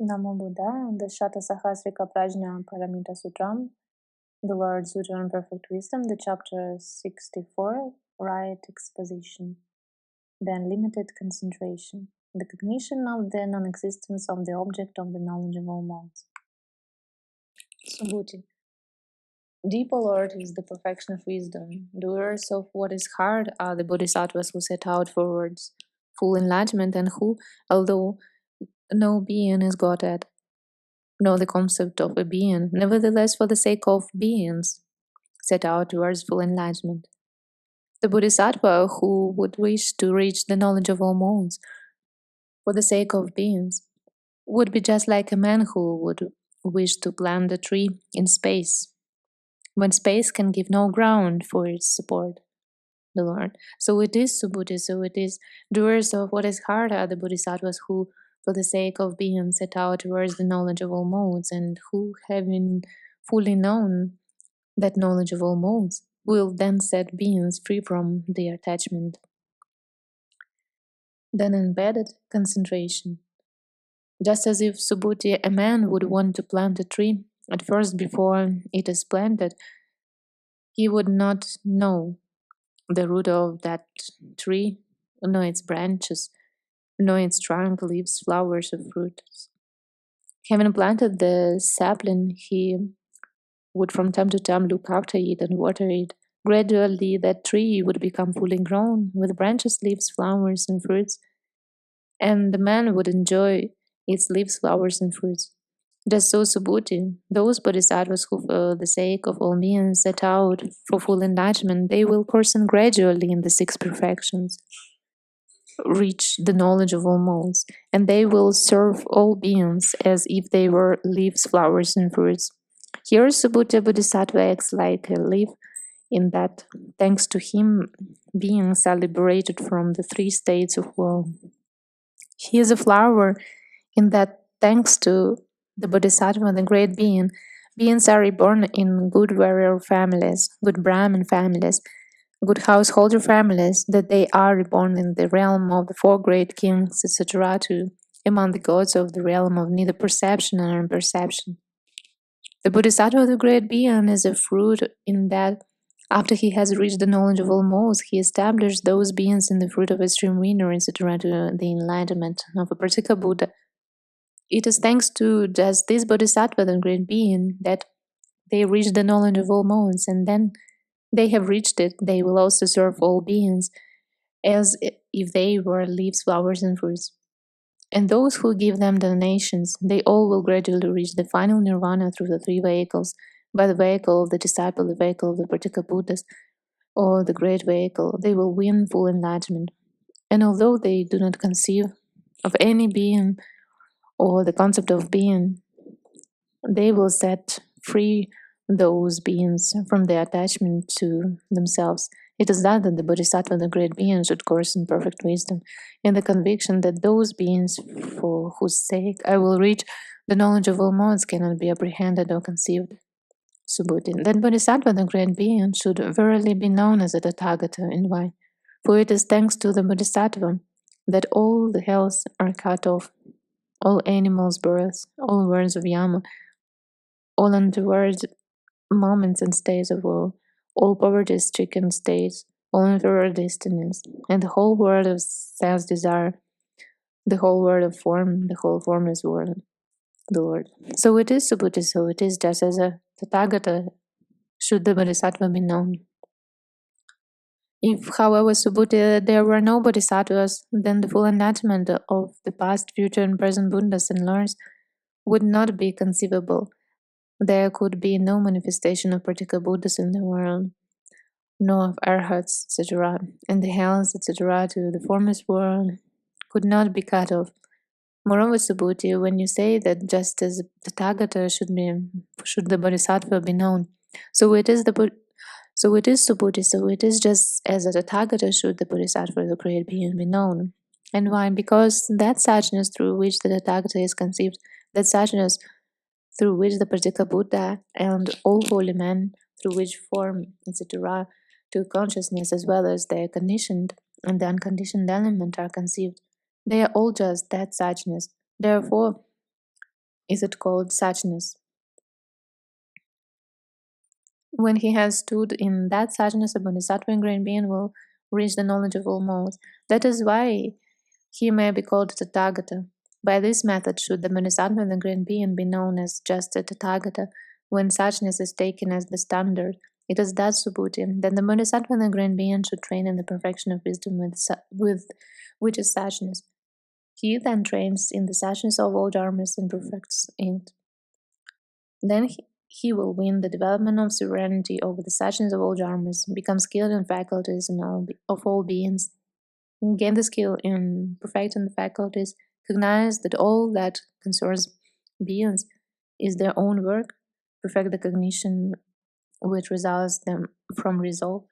Namo Buddha, the Satasahasrika Prajnaparamita Sutram, the Lord Sutra on Perfect Wisdom, the chapter 64, Right Exposition, the Unlimited Concentration, the cognition of the non-existence of the object of the knowledge of all modes. Subhuti. Deep, O Lord, is the perfection of wisdom. Doers of what is hard are the Bodhisattvas who set out forwards full enlightenment and who, although no being is got at, know the concept of a being, nevertheless, for the sake of beings, set out towards full enlightenment. The Bodhisattva who would wish to reach the knowledge of all modes, for the sake of beings, would be just like a man who would wish to plant a tree in space, when space can give no ground for its support. The Lord. So it is Subhuti, so it is doers of what is hard are the Bodhisattvas who, for the sake of being, set out towards the knowledge of all modes, and who, having fully known that knowledge of all modes, will then set beings free from their attachment. Then embedded concentration. Just as if Subhuti, a man would want to plant a tree, at first before it is planted, he would not know the root of that tree, know its branches, know its trunk, leaves, flowers, or fruits. Having planted the sapling, he would from time to time look after it and water it. Gradually, that tree would become fully grown, with branches, leaves, flowers, and fruits, and the man would enjoy its leaves, flowers, and fruits. Just so Subhuti, those bodhisattvas who, for the sake of all beings, set out for full enlightenment, they will coursen gradually in the six perfections, reach the knowledge of all modes, and they will serve all beings as if they were leaves, flowers, and fruits. Here Subhuti Bodhisattva acts like a leaf, in that, thanks to him, beings are liberated from the three states of woe. He is a flower, in that, thanks to the Bodhisattva, the great being, beings are reborn in good warrior families, good Brahmin families, good householder families, that they are reborn in the realm of the four great kings, etc., among the gods of the realm of neither perception nor imperception. The Bodhisattva, the great being, is a fruit, in that, after he has reached the knowledge of all modes, he established those beings in the fruit of extreme winner, etc., to the enlightenment of a particular Buddha. It is thanks to just this Bodhisattva, the great being, that they reach the knowledge of all modes, and then they have reached it, they will also serve all beings, as if they were leaves, flowers, and fruits. And those who give them donations, they all will gradually reach the final nirvana through the three vehicles, by the vehicle of the disciple, the vehicle of the particular Buddhas, or the great vehicle. They will win full enlightenment. And although they do not conceive of any being or the concept of being, they will set free those beings from their attachment to themselves. It is that the Bodhisattva, the great being, should course in perfect wisdom, in the conviction that those beings for whose sake I will reach the knowledge of all modes cannot be apprehended or conceived. Subhuti. That Bodhisattva, the great being, should verily be known as a Tathagata. And why? For it is thanks to the Bodhisattva that all the hells are cut off, all animals' births, all words of Yama, all untoward moments and states of woe, all poverty-stricken states, all inferior destinies, and the whole world of sense desire, the whole world of form, the whole formless world, the Lord. So it is Subhuti, so it is just as a Tathagata should the Bodhisattva be known. If, however, Subhuti, there were no Bodhisattvas, then the full enlightenment of the past, future, and present Buddhas and Lords would not be conceivable. There could be no manifestation of particular Buddhas in the world, nor of Arhats, etc., and the hells, etc., to the formless world could not be cut off. Moreover, Subhuti, when you say that just as the Tathagata should the Bodhisattva be known, so it is Subhuti, so it is just as the Tathagata should the Bodhisattva, the great being, be known. And why? Because that suchness through which the Tathagata is conceived, that suchness through which the particular Buddha and all holy men, through which form, etc., to consciousness as well as their conditioned and the unconditioned element are conceived, they are all just that suchness. Therefore, is it called suchness. When he has stood in that suchness, a bodhisattva great being will reach the knowledge of all modes. That is why he may be called Tathagata. By this method, should the bodhisattva, the great being, be known as just a Tathagata, when suchness is taken as the standard, it is that Subhuti, then the bodhisattva, the great being, should train in the perfection of wisdom with which is suchness. He then trains in the suchness of all dharmas and perfects it. Then he will win the development of serenity over the suchness of all dharmas, become skilled in faculties of all beings, gain the skill in perfecting the faculties, recognize that all that concerns beings is their own work, perfect the cognition which results them from resolve,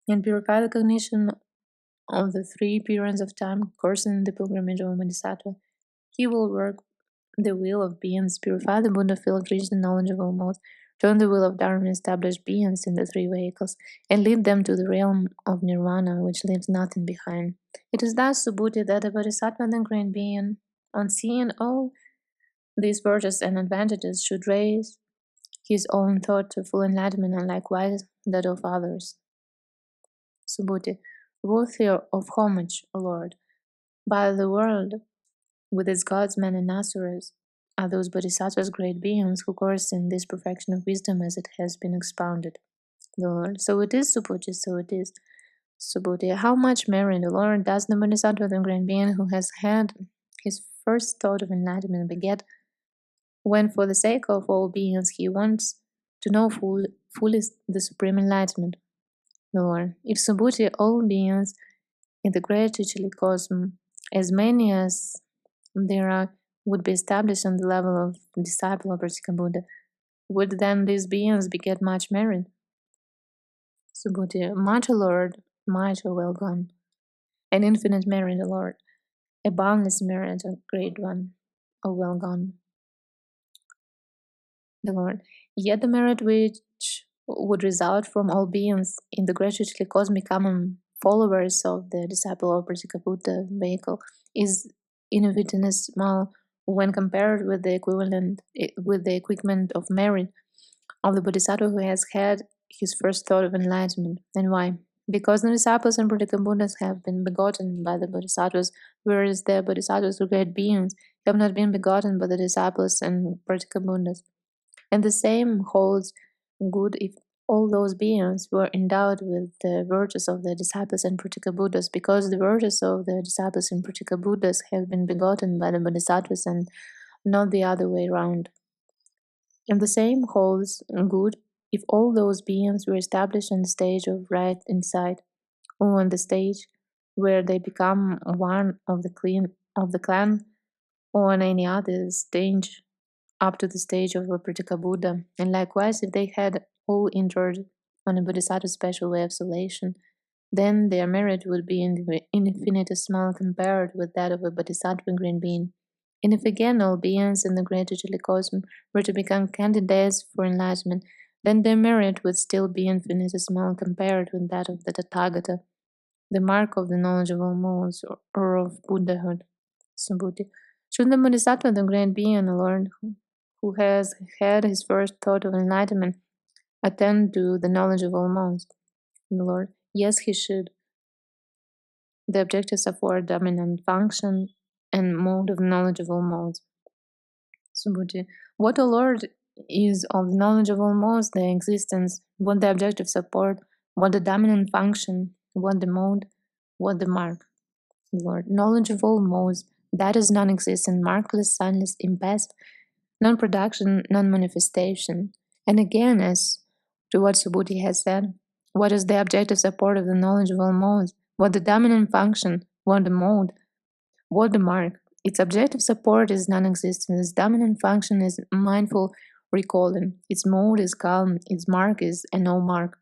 and purify the cognition of the three periods of time coursing the pilgrimage of Bodhisattva. He will work the will of beings, purify the Buddha field, reach the knowledge of all modes, turn the will of Dharma, establish beings in the three vehicles, and lead them to the realm of Nirvana, which leaves nothing behind. It is thus, Subhuti, that the Bodhisattva, the great being, on seeing all these virtues and advantages, should raise his own thought to full enlightenment and likewise that of others. Subhuti, worthy of homage, O Lord, by the world, with its gods, men, and asuras, are those bodhisattvas, great beings, who course in this perfection of wisdom as it has been expounded. The Lord. So it is, Subhuti, so it is. Subhuti, how much merit, the Lord, does the bodhisattva, the great being, who has had his first thought of enlightenment, beget, when for the sake of all beings he wants to know fully the supreme enlightenment. The Lord. If Subhuti, all beings in the great cosmos, as many as there are, would be established on the level of disciple of Pratyeka Buddha, would then these beings beget much merit? Subhuti, much, O Lord, much, O well gone, an infinite merit, O Lord, a boundless merit, O great one, O well gone. The Lord. Yet the merit which would result from all beings in the gradually cosmic common followers of the disciple of Pratyeka Buddha vehicle is infinitesimal when compared with the equipment of merit of the Bodhisattva who has had his first thought of enlightenment. And why? Because the disciples and Pratyeka Buddhas have been begotten by the Bodhisattvas, whereas the Bodhisattvas, who great beings, have not been begotten by the disciples and Pratyeka Buddhas. And the same holds good if all those beings were endowed with the virtues of the disciples and Pratyeka Buddhas, because the virtues of the disciples and Pratyeka Buddhas have been begotten by the Bodhisattvas and not the other way round. And the same holds good if all those beings were established on the stage of right insight, or on the stage where they become one of the clan, or on any other stage up to the stage of a Pratyeka Buddha, and likewise if they had all entered on a Bodhisattva special way of solation, then their merit would be infinitesimal compared with that of a Bodhisattva great being. And if again all beings in the great cosmos were to become candidates for enlightenment, then their merit would still be infinitesimal compared with that of the Tathagata, the mark of the knowledge of all modes, or of Buddhahood. Subhuti. Should the Bodhisattva, the great being, the Lord, who has had his first thought of enlightenment, attend to the knowledge of all modes? The Lord. Yes, he should. The objectives of our dominant function and mode of knowledge of all modes. Subhuti. What, O Lord, is of the knowledge of all modes, the existence, what the objective support, what the dominant function, what the mode, what the mark? The Lord. Knowledge of all modes, that is non-existent, markless, sunless, impassive, non-production, non-manifestation. And again, as to what Subhuti has said, what is the objective support of the knowledge of all modes? What the dominant function? What the mode? What the mark? Its objective support is non-existent. Its dominant function is mindful recalling. Its mode is calm. Its mark is a no mark.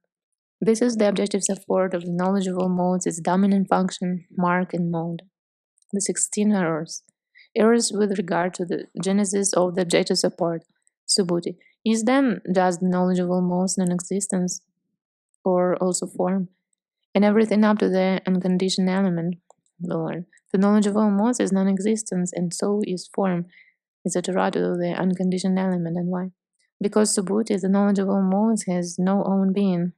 This is the objective support of the knowledge of all modes, its dominant function, mark, and mode. The 16 errors. Errors with regard to the genesis of the objective support. Subhuti. Is then just the knowledge of all modes non-existence, or also form, and everything up to the unconditioned element? Lord. The knowledge of all modes is non-existence, and so is form. Is it Radu, the unconditioned element, and why? Because Subhuti, the knowledgeable mode, has no own being.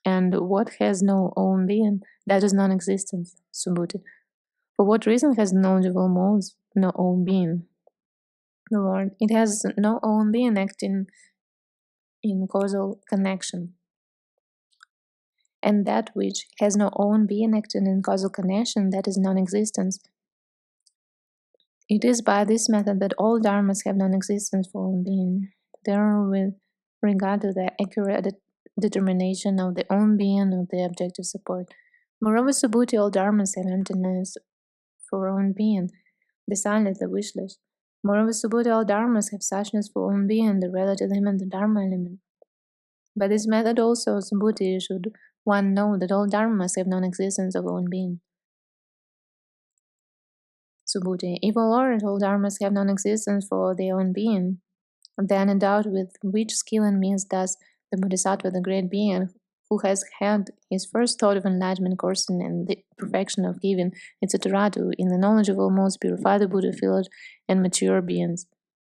And what has no own being? That is non-existence, Subhuti. For what reason has knowledgeable mode no own being? The Lord, it has no own being acting in causal connection. And that which has no own being acting in causal connection, that is non-existence. It is by this method that all dharmas have non-existence for own being. There, with regard to the accurate determination of the own being of the objective support. Moreover, Subhuti, all dharmas have emptiness for own being, the silent, the wishless. Moreover, Subhuti, all dharmas have suchness for own being, the relative element, the dharma element. By this method also, Subhuti, should one know that all dharmas have non-existence of own being. Subhuti, if all dharmas have non-existence for their own being, then endowed with which skill and means does the Bodhisattva, the great being, who has had his first thought of enlightenment coursing in the perfection of giving, etc., to, in the knowledgeable modes, purify the Buddha field and mature beings,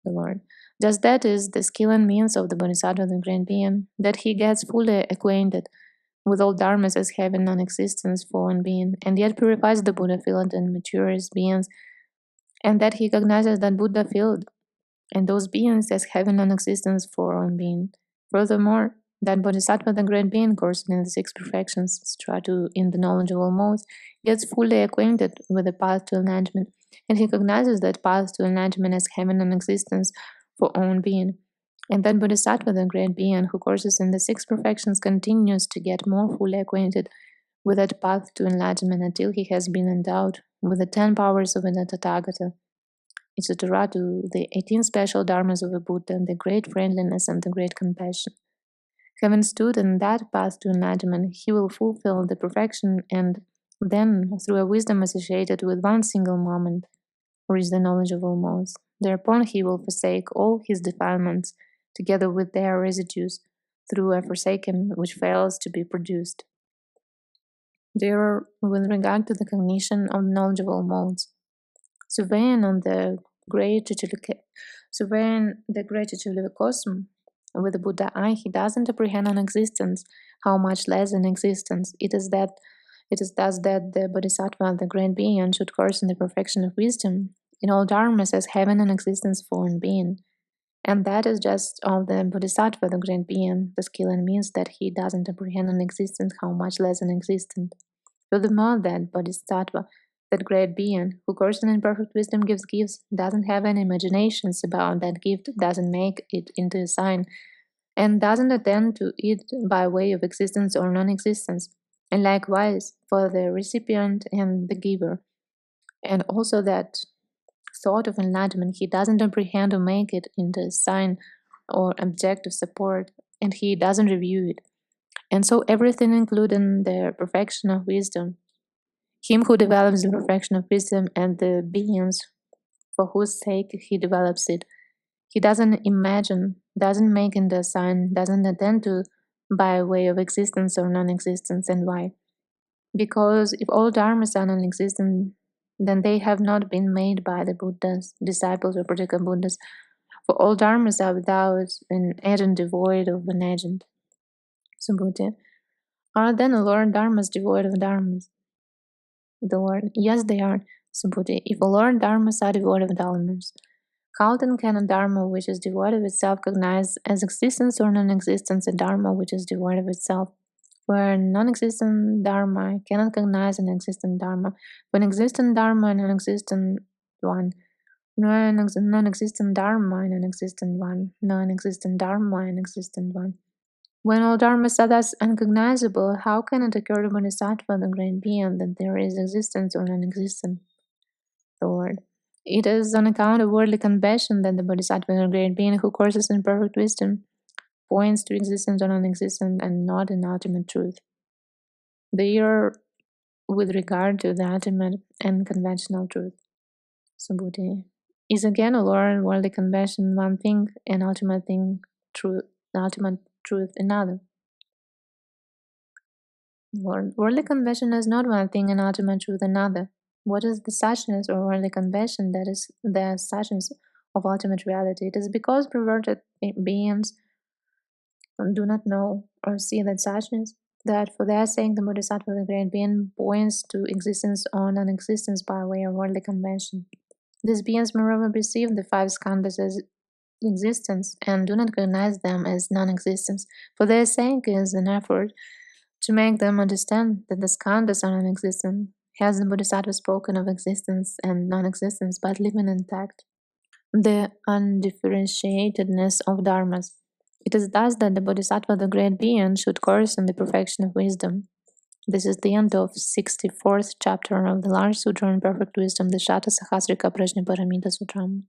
the Lord. Just that is the skill and means of the Bodhisattva, the great being, that he gets fully acquainted with all dharmas as having non-existence for one being, and yet purifies the Buddha field and matures beings, and that he cognizes that Buddha field and those beings as having non-existence for one being. Furthermore, that Bodhisattva, the great being, coursing in the six perfections, stratu in the knowledgeable modes, gets fully acquainted with the path to enlightenment, and he cognizes that path to enlightenment as having non-existence for own being. And that Bodhisattva, the great being, who courses in the six perfections, continues to get more fully acquainted with that path to enlightenment until he has been endowed with the 10 powers of the Tathagata, etc., to the 18 special dharmas of a Buddha, the great friendliness and the great compassion. Having stood in that path to enlightenment, he will fulfill the perfection and then, through a wisdom associated with one single moment, reach the knowledgeable modes. Thereupon he will forsake all his defilements, together with their residues, through a forsaken which fails to be produced. There, with regard to the cognition of knowledgeable modes, surveying the great cosmos with the Buddha eye, he doesn't apprehend non-existence, how much less in existence. It is thus that the Bodhisattva, the great being, should course in the perfection of wisdom in all dharmas as having an existence for one being. And that is just of the Bodhisattva, the great being, the skill and means that he doesn't apprehend non-existence, how much less non-existent. Furthermore, that Bodhisattva, that great being, who courses in perfect wisdom gives gifts, doesn't have any imaginations about that gift, doesn't make it into a sign, and doesn't attend to it by way of existence or non-existence. And likewise for the recipient and the giver. And also that thought of enlightenment, he doesn't apprehend or make it into a sign or object of support, and he doesn't review it. And so everything, including the perfection of wisdom, him who develops the perfection of wisdom and the beings for whose sake he develops it, he doesn't imagine, doesn't make into a sign, doesn't attend to by way of existence or non-existence. And why? Because if all dharmas are non-existent, then they have not been made by the Buddhas, disciples or particular Buddhas. For all dharmas are without an agent, devoid of an agent. Subhuti. Are then all dharmas devoid of dharmas? The Lord. Yes, they are. Subhuti. If all dharmas are devoid of dharmas, how then can a dharma which is devoid of itself cognize as existence or non-existence a dharma which is devoid of itself? Where non-existent dharma cannot cognize an existent dharma, when existent dharma and non-existent one, non-existent dharma and non-existent one, non-existent dharma and existent one. When all dharmas are thus uncognizable, how can it occur to Bodhisattva, the great being, that there is existence or non-existence? The Lord. It is on account of worldly compassion that the Bodhisattva, the great being who courses in perfect wisdom, points to existence or non-existence and not in ultimate truth. They are with regard to the ultimate and conventional truth. Subhuti. Is again a Lord worldly compassion one thing and ultimate truth another? Lord, worldly compassion is not one thing and ultimate truth another. What is the suchness or worldly compassion that is the suchness of ultimate reality. It is because perverted beings do not know or see that suchness, that for their sake the Bodhisattva, the great being, points to existence or non-existence by way of worldly convention. These beings moreover perceive the five skandhas as existence and do not recognize them as non-existence. For their sake is an effort to make them understand that the skandhas are non-existent. Has the Bodhisattva spoken of existence and non-existence but living intact the undifferentiatedness of dharmas? It is thus that the Bodhisattva, the great being, should course in the perfection of wisdom. This is the end of 64th chapter of the large sutra on perfect wisdom, the Satasahasrika Prajnaparamita Sutram.